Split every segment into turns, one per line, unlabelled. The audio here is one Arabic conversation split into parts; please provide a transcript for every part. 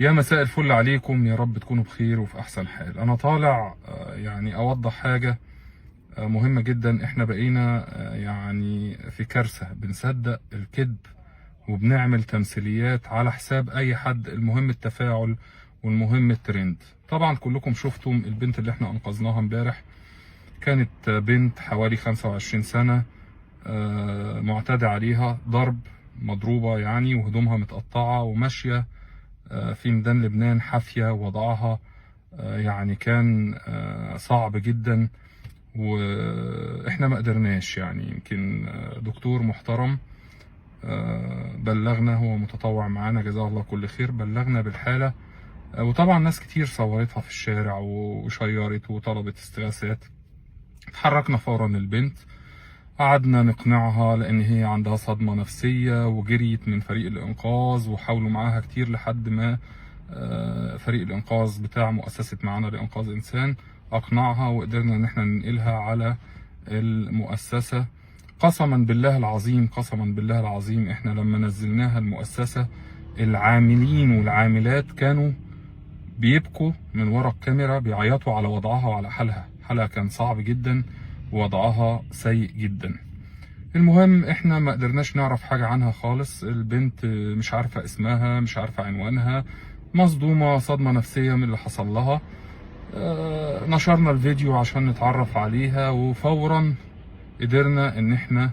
يا مساء الفل عليكم، يا رب تكونوا بخير وفي احسن حال. انا طالع يعني اوضح حاجة مهمة جدا. احنا بقينا يعني في كارثة، بنصدق الكذب وبنعمل تمثيليات على حساب اي حد. المهم التفاعل والمهم الترند. طبعا كلكم شفتم البنت اللي احنا انقذناها امبارح، كانت بنت حوالي 25 سنة، معتدى عليها ضرب، مضروبة يعني، وهدومها متقطعة وماشية في ميدان لبنان حافية. وضعها يعني كان صعب جدا، واحنا ما قدرناش يعني. يمكن دكتور محترم بلغنا، هو متطوع معانا جزاه الله كل خير، بلغنا بالحالة. وطبعا ناس كتير صورتها في الشارع وشيرت وطلبت استغاثات. اتحركنا فورا البنت، قعدنا نقنعها لان هي عندها صدمة نفسية، وجريت من فريق الانقاذ وحاولوا معاها كتير لحد ما فريق الانقاذ بتاع مؤسسة معانا لانقاذ انسان اقنعها، وقدرنا ان احنا ننقلها على المؤسسة. قسما بالله العظيم، قسما بالله العظيم، احنا لما نزلناها المؤسسة العاملين والعاملات كانوا بيبكوا من ورا الكاميرا، بيعيطوا على وضعها وعلى حالها. حالها كان صعب جدا، ووضعها سيء جدا. المهم احنا ما قدرناش نعرف حاجة عنها خالص. البنت مش عارفة اسمها، مش عارفة عنوانها، مصدومة صدمة نفسية من اللي حصل لها. نشرنا الفيديو عشان نتعرف عليها، وفورا قدرنا ان احنا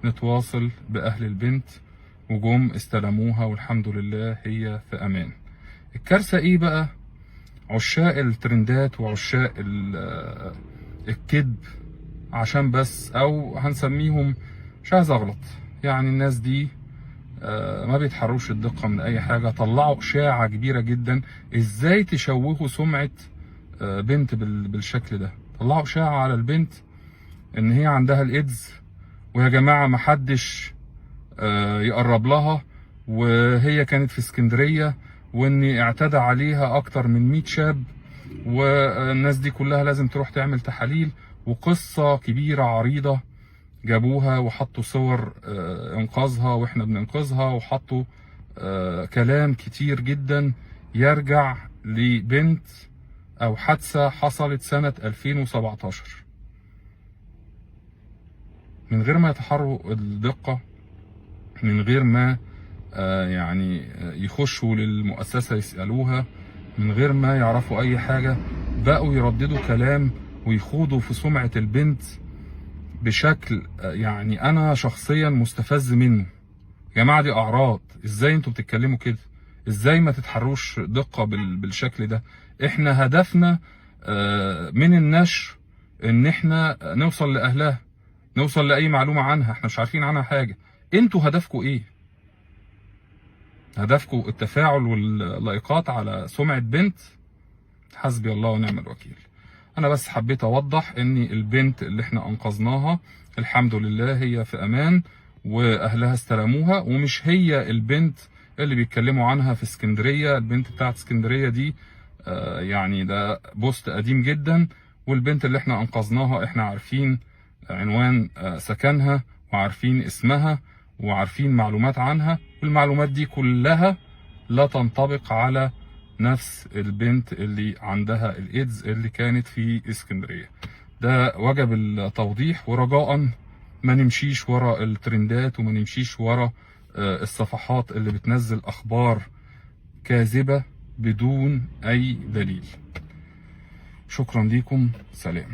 نتواصل باهل البنت، وجم استلموها والحمد لله هي في امان. الكارثة ايه بقى؟ عشاق الترندات وعشاق الكذب، عشان بس، او هنسميهم، مش عايز اغلط يعني، الناس دي ما بيتحروش الدقة من اي حاجة. طلعوا اشاعة كبيرة جدا. ازاي تشوهوا سمعة بنت بالشكل ده؟ طلعوا اشاعة على البنت ان هي عندها الايدز، ويا جماعة محدش يقرب لها، وهي كانت في اسكندرية، وان اعتدى عليها اكتر من 100 شاب، والناس دي كلها لازم تروح تعمل تحاليل. وقصة كبيرة عريضة جابوها، وحطوا صور انقاذها واحنا بننقذها، وحطوا كلام كتير جدا يرجع لبنت او حادثة حصلت سنة 2017. من غير ما يتحروا الدقة، من غير ما يعني يخشوا للمؤسسة يسألوها، من غير ما يعرفوا اي حاجة، بقوا يرددوا كلام ويخوضوا في سمعة البنت بشكل يعني انا شخصيا مستفز منه. يا جماعة دي اعراض، ازاي انتوا بتتكلموا كده؟ ازاي ما تتحروش دقة بالشكل ده؟ احنا هدفنا من النشر ان احنا نوصل لاهلها، نوصل لاي معلومة عنها. احنا مش عارفين عنها حاجة. انتوا هدفكم ايه؟ هدفكم التفاعل واللايقات على سمعة بنت؟ حسبي الله ونعم الوكيل. انا بس حبيت اوضح ان البنت اللي احنا انقذناها الحمد لله هي في امان، واهلها استلموها. ومش هي البنت اللي بيتكلموا عنها في اسكندرية. البنت بتاعت اسكندرية دي يعني ده بوست قديم جدا. والبنت اللي احنا انقذناها احنا عارفين عنوان سكنها، وعارفين اسمها، وعارفين معلومات عنها. والمعلومات دي كلها لا تنطبق على نفس البنت اللي عندها الايدز اللي كانت في اسكندرية. ده وجب التوضيح، ورجاء ما نمشيش ورا الترندات، وما نمشيش ورا الصفحات اللي بتنزل اخبار كاذبة بدون اي دليل. شكرا ليكم، سلام.